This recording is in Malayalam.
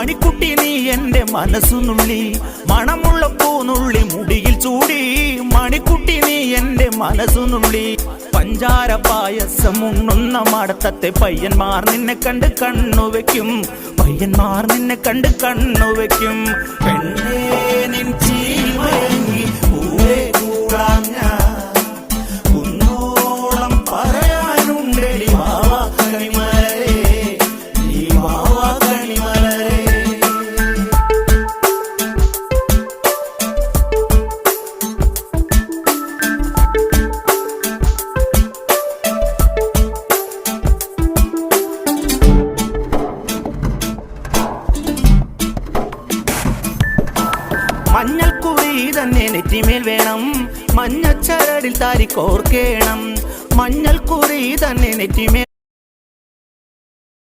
മണിക്കുട്ടി നീ എൻ്റെ മനസ്സുനുള്ളി, മണമുള്ള പൂനുള്ളി മുടിയിൽ ചൂടി. മണിക്കുട്ടി നീ എൻ്റെ മനസ്സുനുള്ളി, പഞ്ചാര പായസം ഉണ്ണുന്ന മടത്തത്തെ പയ്യന്മാർ നിന്നെ കണ്ട് കണ്ണുവെക്കും, പയ്യന്മാർ നിന്നെ കണ്ട് കണ്ണുവെക്കും. പെണ്ണേ നിൻ ചീമയങ്ങി പൂവേ കൂടാം ഞാൻ, കുന്നോളം പറയാനുണ്ടെടി വാവാ കണിമലരേ, നീ വാവാ കണിമലരേ. മഞ്ഞൾക്കുറി തന്നെ നെറ്റിമേൽ വേണം, മഞ്ഞച്ചരടിൽ താരി കോർക്കേണം. മഞ്ഞൾക്കുറി തന്നെ നെറ്റിമേൽ